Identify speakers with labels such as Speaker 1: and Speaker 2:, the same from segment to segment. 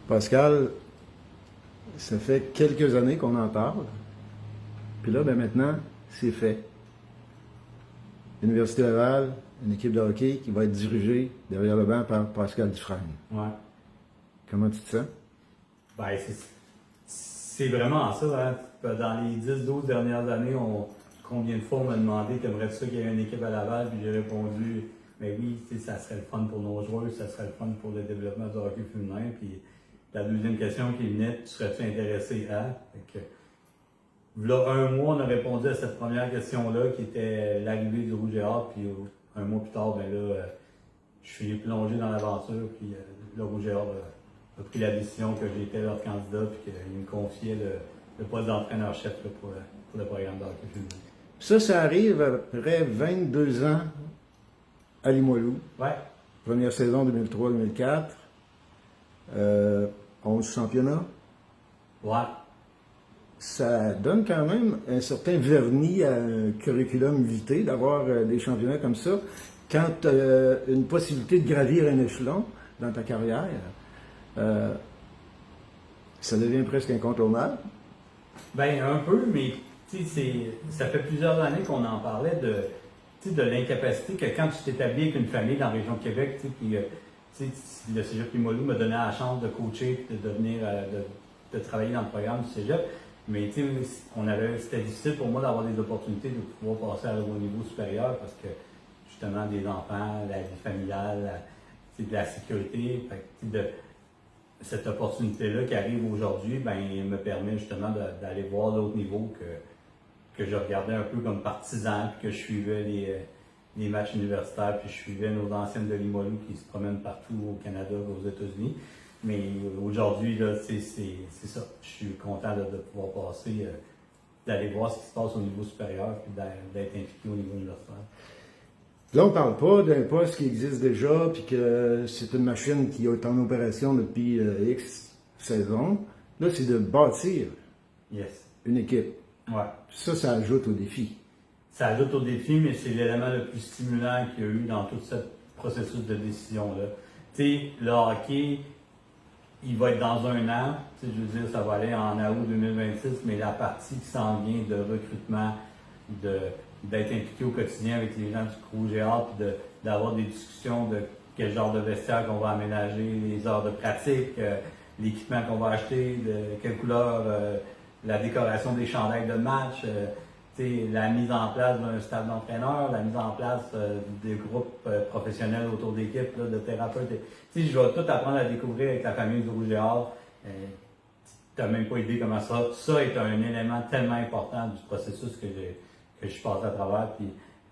Speaker 1: Pascal, ça fait quelques années qu'on en parle. Puis là, ben maintenant, c'est fait. Université Laval, une équipe de hockey qui va être dirigée derrière le banc par Pascal Dufresne.
Speaker 2: Ouais.
Speaker 1: Comment tu te sens?
Speaker 2: Ben, c'est vraiment ça. Hein. Dans les 10-12 dernières années, combien de fois on m'a demandé t'aimerais ça qu'il y ait une équipe à Laval, puis j'ai répondu, mais oui, ça serait le fun pour nos joueurs, ça serait le fun pour le développement du hockey féminin. Puis la deuxième question qui venait, tu serais-tu intéressé à? Fait que, là, un mois, on a répondu à cette première question-là, qui était l'arrivée du Rouge et Or, puis un mois plus tard, ben là, je suis plongé dans l'aventure, puis le Rouge et Or a pris la décision que j'étais leur candidat, puis qu'il me confiait le poste d'entraîneur-chef pour le programme de hockey féminin.
Speaker 1: Ça arrive après 22 ans à Limoilou.
Speaker 2: Ouais.
Speaker 1: Première saison 2003-2004. 11 championnats.
Speaker 2: Ouais.
Speaker 1: Ça donne quand même un certain vernis à un curriculum vitae d'avoir des championnats comme ça. Quand tu as une possibilité de gravir un échelon dans ta carrière, ça devient presque incontournable.
Speaker 2: Ben un peu, mais ça fait plusieurs années qu'on en parlait de l'incapacité que quand tu t'établis avec une famille dans la région de Québec, puis le Cégep Limoilou m'a donné la chance de coacher, de devenir, de travailler dans le programme du Cégep, mais c'était difficile pour moi d'avoir des opportunités de pouvoir passer au niveau supérieur parce que justement des enfants, la vie familiale, de la sécurité, cette opportunité-là qui arrive aujourd'hui, ben, me permet justement d'aller voir d'autres niveaux que je regardais un peu comme partisan, puis que je suivais les matchs universitaires, puis je suivais nos anciennes de Limoilou qui se promènent partout au Canada, aux États-Unis. Mais aujourd'hui, là, c'est ça. Je suis content de pouvoir passer, d'aller voir ce qui se passe au niveau supérieur, puis d'être impliqué au niveau universitaire.
Speaker 1: Là, on ne parle pas d'un poste qui existe déjà, puis que c'est une machine qui est en opération depuis X saisons. Là, c'est de bâtir une équipe.
Speaker 2: Ouais.
Speaker 1: Ça ajoute au défi.
Speaker 2: Ça ajoute au défi, mais c'est l'élément le plus stimulant qu'il y a eu dans tout ce processus de décision-là. Tu sais, le hockey, il va être dans un an, je veux dire, ça va aller en août 2026, mais la partie qui s'en vient de recrutement, d'être impliqué au quotidien avec les gens du Rouge et Or, puis d'avoir des discussions de quel genre de vestiaire qu'on va aménager, les heures de pratique, l'équipement qu'on va acheter, de quelle couleur, la décoration des chandails de match, la mise en place d'un staff d'entraîneurs, la mise en place des groupes professionnels autour d'équipes, de thérapeutes. Je vais tout apprendre à découvrir avec la famille du Rouge et Or. Tu n'as même pas idée comment ça est un élément tellement important du processus que je suis passé à travers. Puis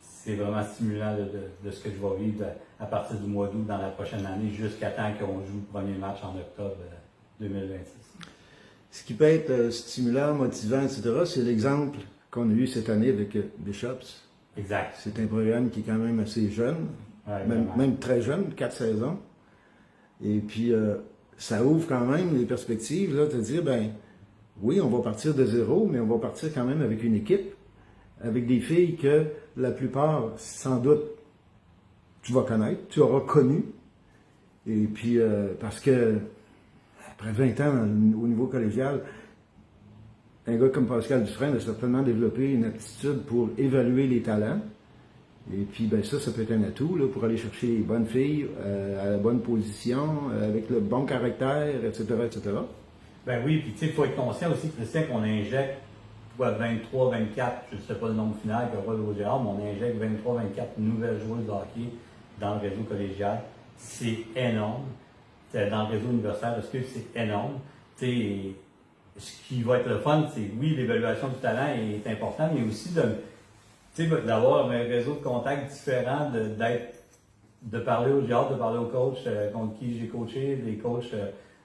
Speaker 2: c'est vraiment stimulant de ce que je vais vivre à partir du mois d'août dans la prochaine année, jusqu'à temps qu'on joue le premier match en octobre 2026.
Speaker 1: Ce qui peut être stimulant, motivant, etc., c'est l'exemple qu'on a eu cette année avec Bishops.
Speaker 2: Exact.
Speaker 1: C'est un programme qui est quand même assez jeune, même très jeune, 4 saisons. Et puis, ça ouvre quand même les perspectives, là, de dire, ben, oui, on va partir de zéro, mais on va partir quand même avec une équipe, avec des filles que la plupart, sans doute, tu vas connaître, tu auras connu. Et puis, parce que, après 20 ans au niveau collégial, un gars comme Pascal Dufresne a certainement développé une aptitude pour évaluer les talents. Et puis, ben ça peut être un atout là, pour aller chercher les bonnes filles à la bonne position, avec le bon caractère, etc., etc.
Speaker 2: Ben oui, puis tu sais, il faut être conscient aussi, Christian, qu'on injecte 23, 24, je ne sais pas le nombre final qu'il y aura le Rouge et Or, mais on injecte 23, 24 nouvelles joueuses de hockey dans le réseau collégial. C'est énorme. Dans le réseau universitaire, parce que c'est énorme. Tu sais, ce qui va être le fun, c'est oui, l'évaluation du talent est importante, mais aussi d'avoir un réseau de contacts différent, de parler aux joueurs, de parler aux coachs contre qui j'ai coaché, des coachs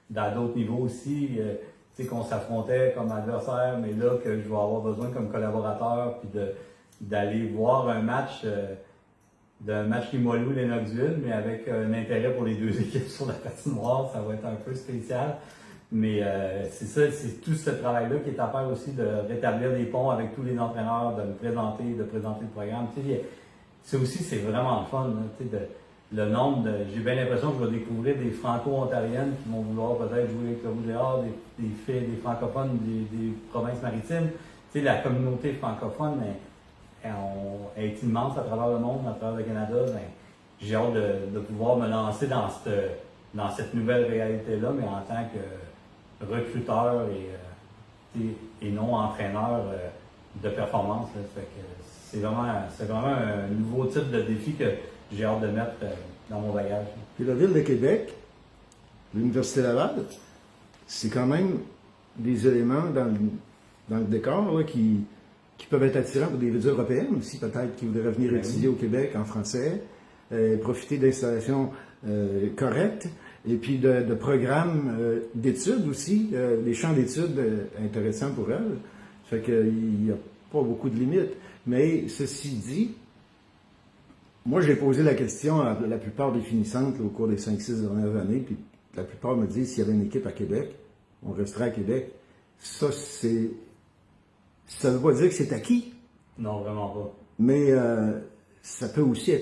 Speaker 2: dans d'autres niveaux aussi, qu'on s'affrontait comme adversaire, mais là que je vais avoir besoin comme collaborateur, puis d'aller voir un match, d'un match Limoilou-Lennoxville, mais avec un intérêt pour les deux équipes sur la patinoire, ça va être un peu spécial. Mais c'est ça, c'est tout ce travail-là qui est à faire aussi de rétablir des ponts avec tous les entraîneurs, de présenter le programme. C'est vraiment le fun là, le nombre j'ai bien l'impression que je vais découvrir des franco-ontariennes qui vont vouloir peut-être jouer avec le Rouge et Or, des filles, des francophones des provinces maritimes. Tu sais, la communauté francophone est immense à travers le monde, à travers le Canada. Ben, j'ai hâte de pouvoir me lancer dans cette nouvelle réalité-là, mais en tant que recruteur et non entraîneur de performance. Là. Fait que c'est vraiment un nouveau type de défi que j'ai hâte de mettre dans mon bagage.
Speaker 1: Puis la Ville de Québec, l'Université Laval, c'est quand même des éléments dans le décor là, qui peuvent être attirants pour des villes européennes aussi, peut-être, qui voudraient venir étudier au Québec en français, profiter d'installations correctes, et puis de programmes d'études aussi, des champs d'études intéressants pour elles. Fait qu'il n'y a pas beaucoup de limites. Mais ceci dit, moi j'ai posé la question à la plupart des finissantes là, au cours des 5-6 dernières années, puis la plupart me disent s'il y avait une équipe à Québec, on resterait à Québec. Ça ne veut pas dire que c'est acquis.
Speaker 2: Non, vraiment pas.
Speaker 1: Mais ça peut aussi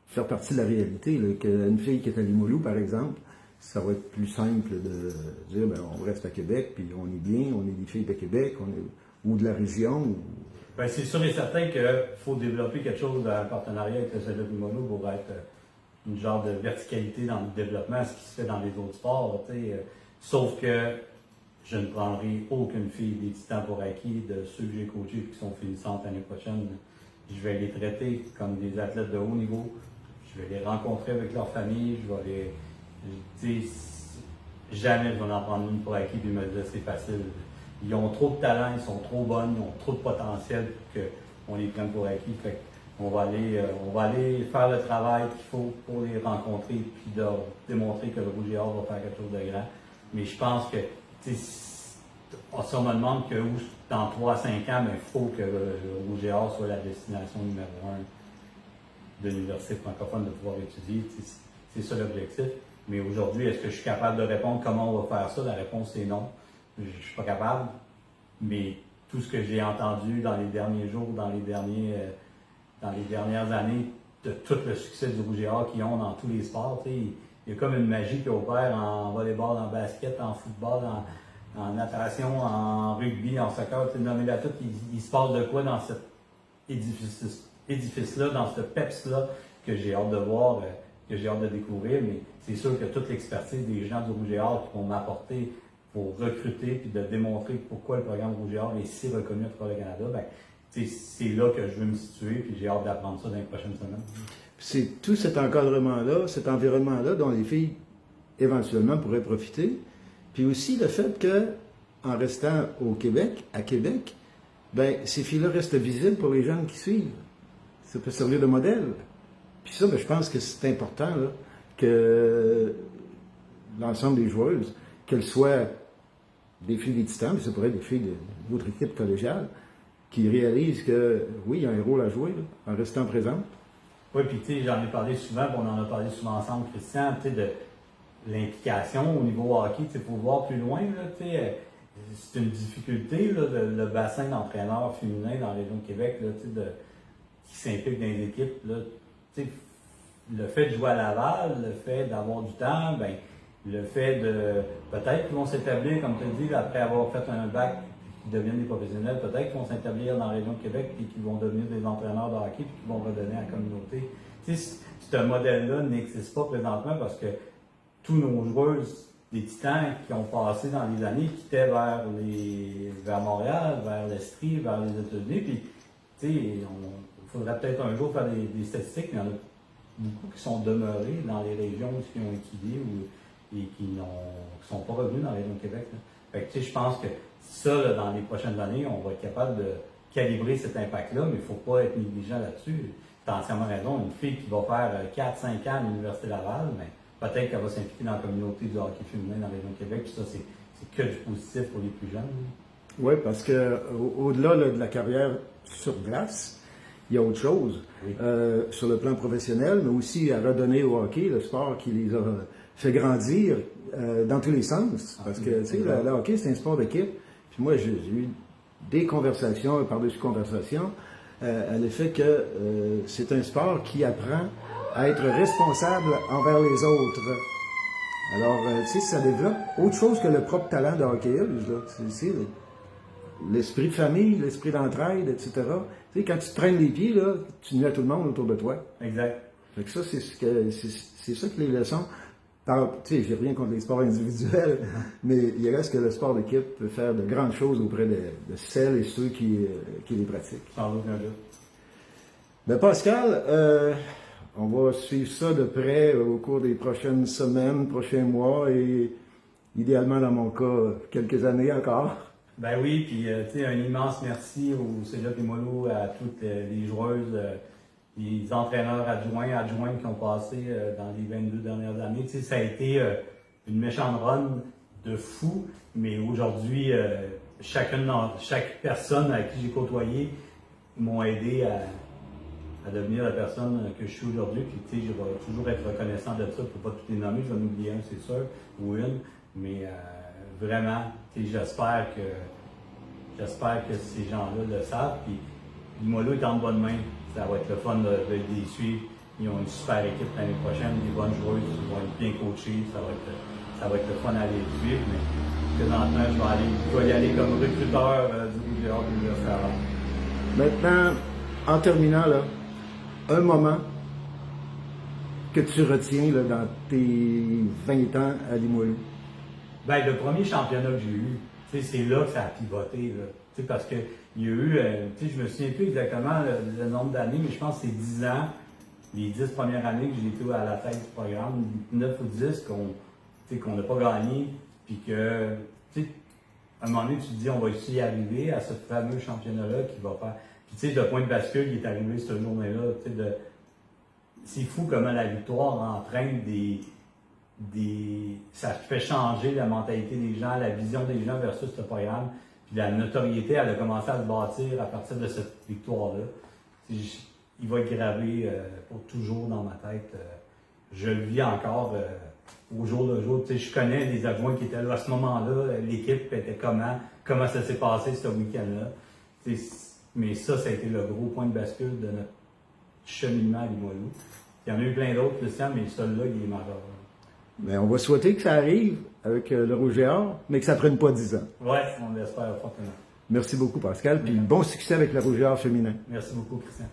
Speaker 1: faire partie de la réalité. Là, qu'une fille qui est à Limoilou, par exemple, ça va être plus simple de dire ben, on reste à Québec, puis on est bien, on est des filles de Québec, ou de la région.
Speaker 2: Ben, c'est sûr et certain qu'il faut développer quelque chose en partenariat avec le Cégep Limoilou pour être une genre de verticalité dans le développement, ce qui se fait dans les autres sports. Sauf que je ne prendrai aucune fille des Titans pour acquis de ceux que j'ai coachés qui sont finissantes l'année prochaine. Je vais les traiter comme des athlètes de haut niveau. Je vais les rencontrer avec leur famille. Jamais je vais en prendre une pour acquis et me dire c'est facile. Ils ont trop de talent, ils sont trop bonnes, ils ont trop de potentiel pour qu'on les prenne pour acquis. Fait on va aller faire le travail qu'il faut pour les rencontrer et de démontrer que le Rouge et Or va faire quelque chose de grand. Mais je pense que si on me demande que dans 3 à 5 ans, il faut que le Rouge et Or soit la destination numéro 1 de l'université francophone de pouvoir étudier. C'est ça l'objectif. Mais aujourd'hui, est-ce que je suis capable de répondre comment on va faire ça? La réponse est non. Je ne suis pas capable. Mais tout ce que j'ai entendu dans les derniers jours, dans les dernières années, de tout le succès du Rouge et Or qu'ils ont dans tous les sports, il y a comme une magie qui opère en volleyball, en basket, en football, en natation, en rugby, en soccer, nommez-la tout, il se passe de quoi dans cet édifice-là, dans ce PEPS-là, que j'ai hâte de voir, que j'ai hâte de découvrir, mais c'est sûr que toute l'expertise des gens du Rouge et Or qui vont m'apporter pour recruter et de démontrer pourquoi le programme Rouge et Or est si reconnu à travers le Canada, ben, c'est là que je veux me situer, puis j'ai hâte d'apprendre ça dans les prochaines semaines.
Speaker 1: C'est tout cet encadrement-là, cet environnement-là dont les filles éventuellement pourraient profiter. Puis aussi le fait que, en restant au Québec, à Québec, ben, ces filles-là restent visibles pour les jeunes qui suivent. Ça peut servir de modèle. Puis ça, ben, je pense que c'est important là, que l'ensemble des joueuses, qu'elles soient des filles des Titans, mais ça pourrait être des filles d'autres équipes collégiales, qui réalisent que, oui, il y a un rôle à jouer là, en restant présente.
Speaker 2: Oui, puis tu sais, j'en ai parlé souvent, puis on en a parlé souvent ensemble, Christian, tu sais, de l'implication au niveau hockey, tu sais, pour voir plus loin, là, tu sais, c'est une difficulté, là, le bassin d'entraîneurs féminins dans la région de Québec, là, tu sais, qui s'impliquent dans les équipes, là, tu sais, le fait de jouer à Laval, le fait d'avoir du temps, ben, le fait de, peut-être qu'ils vont s'établir, comme tu as dit, après avoir fait un bac, qui deviennent des professionnels, peut-être qu'ils vont s'établir dans la région de Québec et qu'ils vont devenir des entraîneurs de hockey et qu'ils vont redonner à la communauté. Tu sais, ce modèle-là n'existe pas présentement parce que tous nos joueuses des Titans qui ont passé dans les années quittaient vers Montréal, vers l'Estrie, vers les États-Unis. Puis, tu sais, il faudrait peut-être un jour faire des statistiques, mais il y en a beaucoup qui sont demeurés dans les régions qui ont étudié et qui ne sont pas revenus dans la région de Québec. Là. Fait que, tu sais, je pense que ça, là, dans les prochaines années, on va être capable de calibrer cet impact-là, mais il ne faut pas être négligent là-dessus. Tu as entièrement raison. Une fille qui va faire 4-5 ans à l'Université Laval, mais peut-être qu'elle va s'impliquer dans la communauté du hockey féminin dans la région de Québec, puis ça, c'est que du positif pour les plus jeunes.
Speaker 1: Oui, parce que au-delà de la carrière sur glace, il y a autre chose. Oui. Sur le plan professionnel, mais aussi à redonner au hockey, le sport qui les a fait grandir dans tous les sens. Parce que, tu sais, le hockey, c'est un sport d'équipe. Puis moi, j'ai eu des conversations, par-dessus conversations, à l'effet que c'est un sport qui apprend à être responsable envers les autres. Alors, tu sais, ça développe autre chose que le propre talent de hockey Hills, là. C'est l'esprit de famille, l'esprit d'entraide, etc. Tu sais, quand tu te traînes les pieds, là, tu nuis à tout le monde autour de toi.
Speaker 2: Exact.
Speaker 1: Fait que ça, c'est ça que les leçons. Tu sais, j'ai rien contre les sports individuels, mais il reste que le sport d'équipe peut faire de grandes choses auprès de celles et ceux qui les pratiquent.
Speaker 2: Sans aucun doute.
Speaker 1: Ben Pascal, on va suivre ça de près au cours des prochaines semaines, prochains mois et idéalement, dans mon cas, quelques années encore.
Speaker 2: Ben oui, puis tu sais, un immense merci au Cégep Limoilou, à toutes les joueuses, les entraîneurs adjoints qui ont passé dans les 22 dernières années. Tu sais, ça a été une méchante run de fou, mais aujourd'hui, chaque personne à qui j'ai côtoyé m'ont aidé à devenir la personne que je suis aujourd'hui. Puis tu sais, je vais toujours être reconnaissant de ça. Je ne peux pas tous les nommer, je vais en oublier un, c'est sûr, ou une, mais vraiment, j'espère que ces gens-là le savent. Puis Limoilou est en bonne main. Ça va être le fun de les suivre. Ils ont une super équipe l'année prochaine, des bonnes joueuses, ils vont être bien coachés. Ça va être le fun à les suivre. Mais présentement, je vais y aller comme recruteur du Rouge et Or de l'UFR.
Speaker 1: Maintenant, en terminant, là, un moment que tu retiens là, dans tes 20 ans à Limoilou.
Speaker 2: Ben, le premier championnat que j'ai eu, c'est là que ça a pivoté. Là. Parce qu'il y a eu, je me souviens plus exactement le nombre d'années, mais je pense que c'est 10 ans, les 10 premières années que j'ai été à la tête du programme, 9 ou 10 qu'on n'a pas gagné, puis que, à un moment donné, tu te dis, on va essayer d'arriver à ce fameux championnat-là qui va faire. Puis, tu sais, le point de bascule qui est arrivé cette journée-là, c'est fou comment la victoire entraîne ça fait changer la mentalité des gens, la vision des gens versus ce programme. Puis la notoriété, elle a commencé à se bâtir à partir de cette victoire-là. Il va être gravé pour toujours dans ma tête. Je le vis encore au jour le jour. Je connais des adjoints qui étaient là à ce moment-là. L'équipe était comment ça s'est passé ce week-end-là. Mais ça a été le gros point de bascule de notre cheminement à Limoilou. Il y en a eu plein d'autres, Christian, mais celui-là, il est majeur.
Speaker 1: Mais on va souhaiter que ça arrive avec le Rouge et Or, mais que ça ne prenne pas 10 ans.
Speaker 2: Oui, on l'espère fortement.
Speaker 1: Merci beaucoup, Pascal, puis bon succès avec le Rouge et Or féminin.
Speaker 2: Merci beaucoup, Christian.